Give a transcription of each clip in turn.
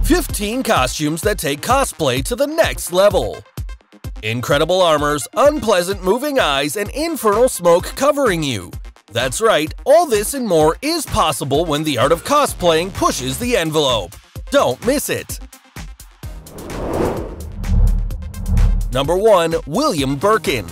15 costumes that take cosplay to the next level. Incredible armors, unpleasant moving eyes, and infernal smoke covering you. That's right, all this and more is possible when the art of cosplaying pushes the envelope. Don't miss it! Number 1. William Birkin.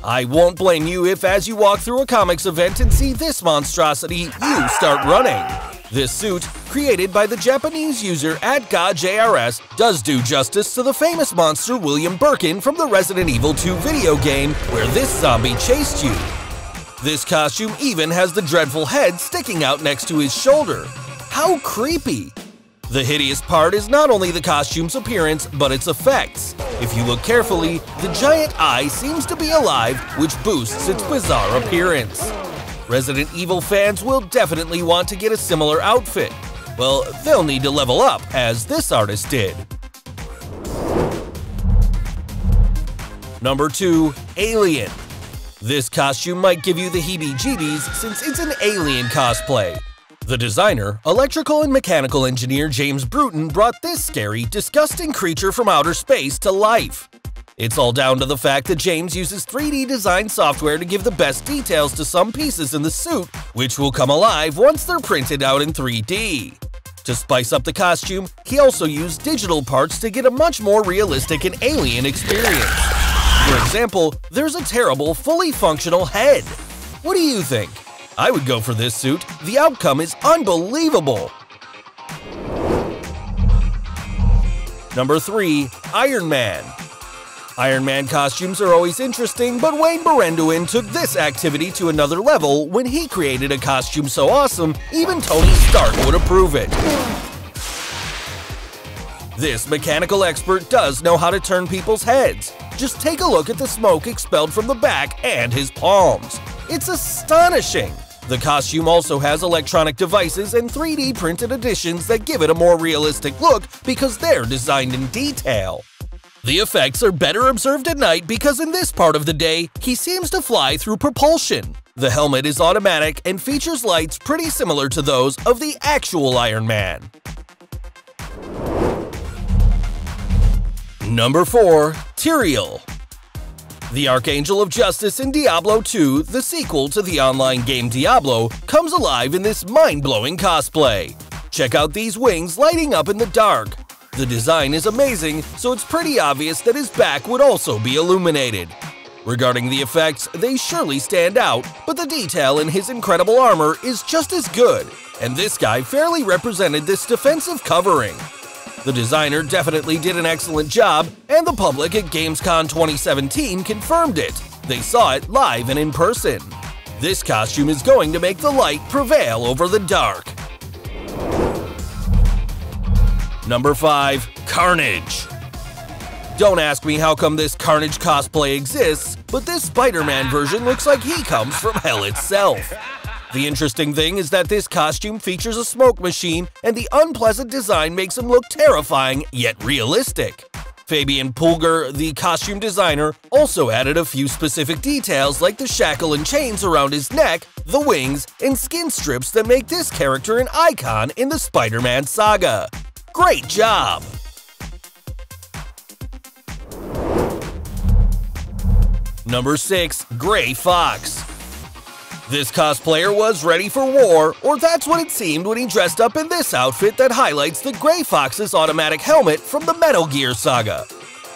I won't blame you if as you walk through a comics event and see this monstrosity, you start running. This suit, created by the Japanese user @GodJRS, does do justice to the famous monster William Birkin from the Resident Evil 2 video game where this zombie chased you. This costume even has the dreadful head sticking out next to his shoulder. How creepy! The hideous part is not only the costume's appearance, but its effects. If you look carefully, the giant eye seems to be alive, which boosts its bizarre appearance. Resident Evil fans will definitely want to get a similar outfit. Well, they'll need to level up, as this artist did. Number 2. Alien. This costume might give you the heebie-jeebies since it's an alien cosplay. The designer, electrical and mechanical engineer James Bruton brought this scary, disgusting creature from outer space to life. It's all down to the fact that James uses 3D design software to give the best details to some pieces in the suit, which will come alive once they're printed out in 3D. To spice up the costume, he also used digital parts to get a much more realistic and alien experience. For example, there's a terrible, fully functional head. What do you think? I would go for this suit. The outcome is unbelievable. Number 3. Iron Man. Iron Man costumes are always interesting, but Wayne Berendhuyen took this activity to another level when he created a costume so awesome, even Tony Stark would approve it. This mechanical expert does know how to turn people's heads. Just take a look at the smoke expelled from the back and his palms. It's astonishing! The costume also has electronic devices and 3D printed additions that give it a more realistic look because they're designed in detail. The effects are better observed at night because in this part of the day, he seems to fly through propulsion. The helmet is automatic and features lights pretty similar to those of the actual Iron Man. Number 4. Tyrael. The Archangel of Justice in Diablo 2, the sequel to the online game Diablo, comes alive in this mind-blowing cosplay. Check out these wings lighting up in the dark. The design is amazing, so it's pretty obvious that his back would also be illuminated. Regarding the effects, they surely stand out, but the detail in his incredible armor is just as good, and this guy fairly represented this defensive covering. The designer definitely did an excellent job, and the public at Gamescom 2017 confirmed it. They saw it live and in person. This costume is going to make the light prevail over the dark. Number 5. Carnage. Don't ask me how come this Carnage cosplay exists, but this Spider-Man version looks like he comes from hell itself. The interesting thing is that this costume features a smoke machine, and the unpleasant design makes him look terrifying yet realistic. Fabian Pulgar, the costume designer, also added a few specific details like the shackle and chains around his neck, the wings, and skin strips that make this character an icon in the Spider-Man saga. Great job! Number 6. Gray Fox. This cosplayer was ready for war, or that's what it seemed when he dressed up in this outfit that highlights the Gray Fox's automatic helmet from the Metal Gear saga.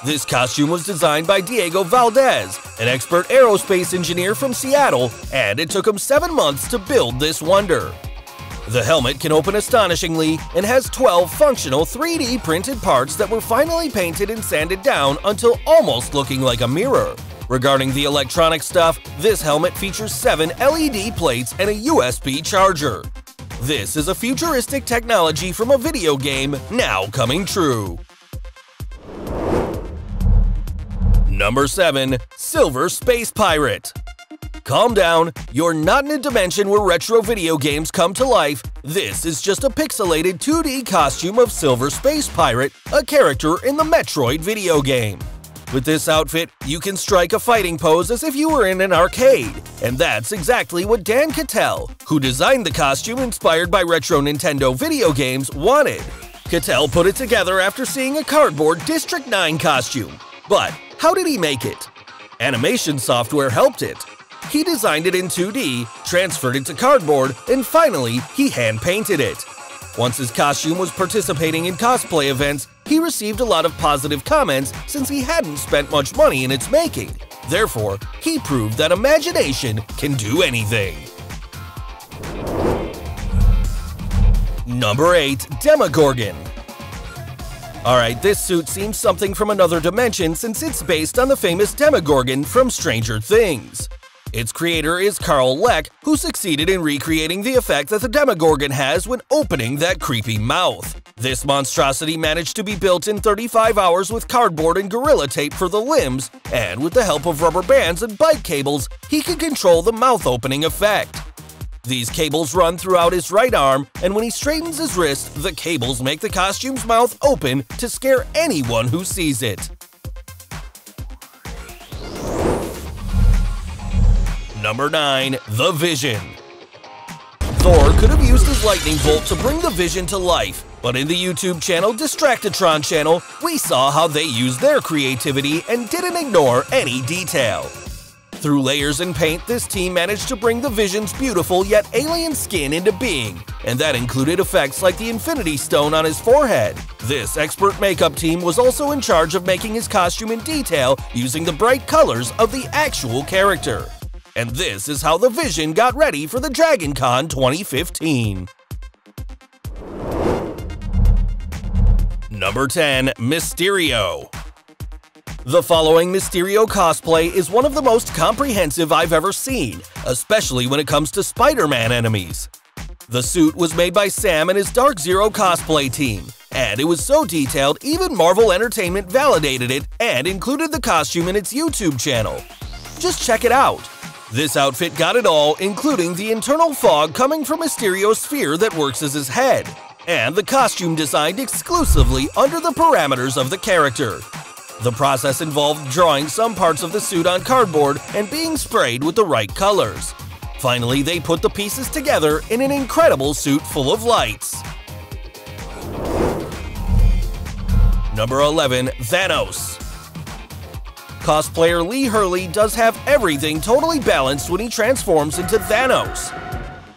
This costume was designed by Diego Valdez, an expert aerospace engineer from Seattle, and it took him 7 months to build this wonder. The helmet can open astonishingly and has 12 functional 3D printed parts that were finally painted and sanded down until almost looking like a mirror. Regarding the electronic stuff, this helmet features 7 LED plates and a USB charger. This is a futuristic technology from a video game now coming true. Number 7. Silver Space Pirate. Calm down, you're not in a dimension where retro video games come to life. This is just a pixelated 2D costume of Silver Space Pirate, a character in the Metroid video game. With this outfit, you can strike a fighting pose as if you were in an arcade, and that's exactly what Dan Cattell, who designed the costume inspired by retro Nintendo video games, wanted. Cattell put it together after seeing a cardboard District 9 costume. But how did he make it? Animation software helped it. He designed it in 2D, transferred it to cardboard, and finally, he hand-painted it. Once his costume was participating in cosplay events, he received a lot of positive comments since he hadn't spent much money in its making. Therefore, he proved that imagination can do anything. Number 8. Demogorgon. Alright, this suit seems something from another dimension since it's based on the famous Demogorgon from Stranger Things. Its creator is Carl Leck, who succeeded in recreating the effect that the Demogorgon has when opening that creepy mouth. This monstrosity managed to be built in 35 hours with cardboard and gorilla tape for the limbs, and with the help of rubber bands and bike cables, he can control the mouth opening effect. These cables run throughout his right arm, and when he straightens his wrist, the cables make the costume's mouth open to scare anyone who sees it. Number 9. The Vision. Thor could have used his lightning bolt to bring the Vision to life, but in the YouTube channel Distractatron channel, we saw how they used their creativity and didn't ignore any detail. Through layers and paint, this team managed to bring the Vision's beautiful yet alien skin into being, and that included effects like the Infinity Stone on his forehead. This expert makeup team was also in charge of making his costume in detail using the bright colors of the actual character. And this is how the Vision got ready for the Dragon Con 2015. Number 10. Mysterio. The following Mysterio cosplay is one of the most comprehensive I've ever seen, especially when it comes to Spider-Man enemies. The suit was made by Sam and his Dark Zero cosplay team, and it was so detailed even Marvel Entertainment validated it and included the costume in its YouTube channel. Just check it out. This outfit got it all, including the internal fog coming from Mysterio's sphere that works as his head, and the costume designed exclusively under the parameters of the character. The process involved drawing some parts of the suit on cardboard and being sprayed with the right colors. Finally, they put the pieces together in an incredible suit full of lights. Number 11. Thanos. Cosplayer Lee Hurley does have everything totally balanced when he transforms into Thanos.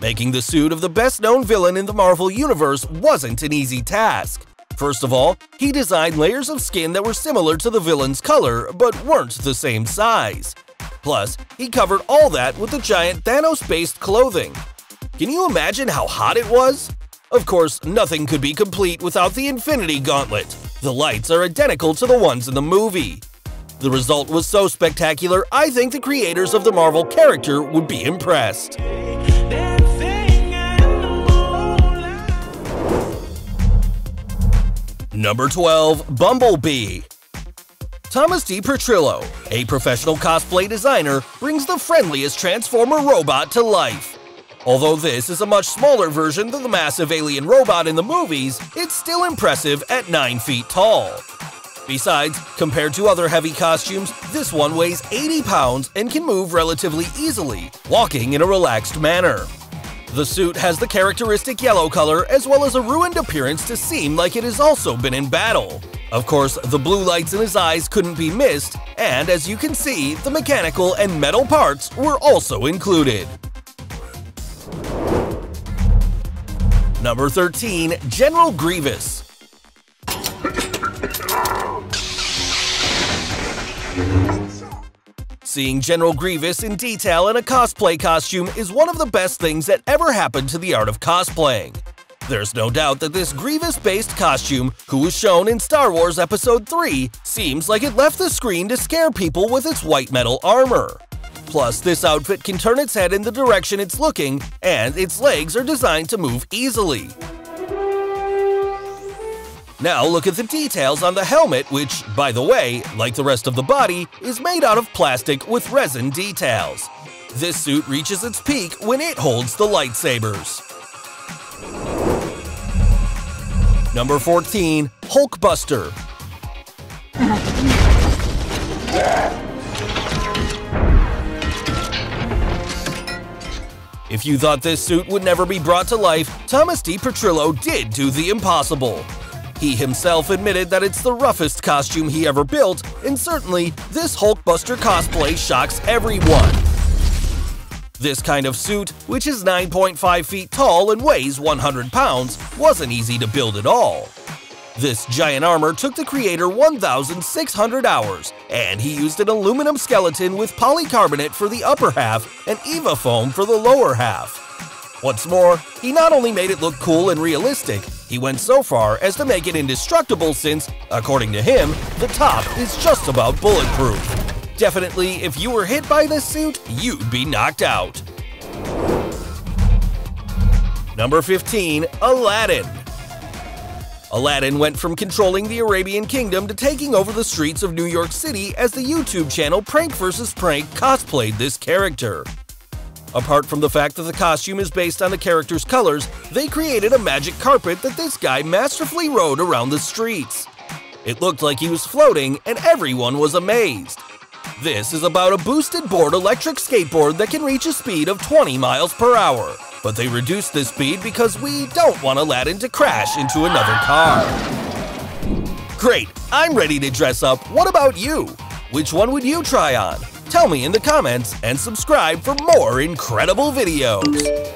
Making the suit of the best-known villain in the Marvel Universe wasn't an easy task. First of all, he designed layers of skin that were similar to the villain's color, but weren't the same size. Plus, he covered all that with the giant Thanos-based clothing. Can you imagine how hot it was? Of course, nothing could be complete without the Infinity Gauntlet. The lights are identical to the ones in the movie. The result was so spectacular, I think the creators of the Marvel character would be impressed. Number 12. Bumblebee. Thomas D. Petrillo, a professional cosplay designer, brings the friendliest Transformer robot to life. Although this is a much smaller version than the massive alien robot in the movies, it's still impressive at 9 feet tall. Besides, compared to other heavy costumes, this one weighs 80 pounds and can move relatively easily, walking in a relaxed manner. The suit has the characteristic yellow color as well as a ruined appearance to seem like it has also been in battle. Of course, the blue lights in his eyes couldn't be missed, and as you can see, the mechanical and metal parts were also included. Number 13. General Grievous. Seeing General Grievous in detail in a cosplay costume is one of the best things that ever happened to the art of cosplaying. There's no doubt that this Grievous-based costume, who was shown in Star Wars Episode 3, seems like it left the screen to scare people with its white metal armor. Plus, this outfit can turn its head in the direction it's looking, and its legs are designed to move easily. Now look at the details on the helmet, which, by the way, like the rest of the body, is made out of plastic with resin details. This suit reaches its peak when it holds the lightsabers. Number 14. Hulkbuster. If you thought this suit would never be brought to life, Thomas D. Petrillo did do the impossible. He himself admitted that it's the roughest costume he ever built, and certainly, this Hulkbuster cosplay shocks everyone. This kind of suit, which is 9.5 feet tall and weighs 100 pounds, wasn't easy to build at all. This giant armor took the creator 1,600 hours, and he used an aluminum skeleton with polycarbonate for the upper half and EVA foam for the lower half. What's more, he not only made it look cool and realistic, he went so far as to make it indestructible since, according to him, the top is just about bulletproof. Definitely, if you were hit by this suit, you'd be knocked out. Number 15. Aladdin. Aladdin went from controlling the Arabian Kingdom to taking over the streets of New York City as the YouTube channel Prank vs. Prank cosplayed this character. Apart from the fact that the costume is based on the character's colors, they created a magic carpet that this guy masterfully rode around the streets. It looked like he was floating, and everyone was amazed. This is about a boosted board electric skateboard that can reach a speed of 20 miles per hour. But they reduced this speed because we don't want Aladdin to crash into another car. Great, I'm ready to dress up. What about you? Which one would you try on? Tell me in the comments and subscribe for more incredible videos.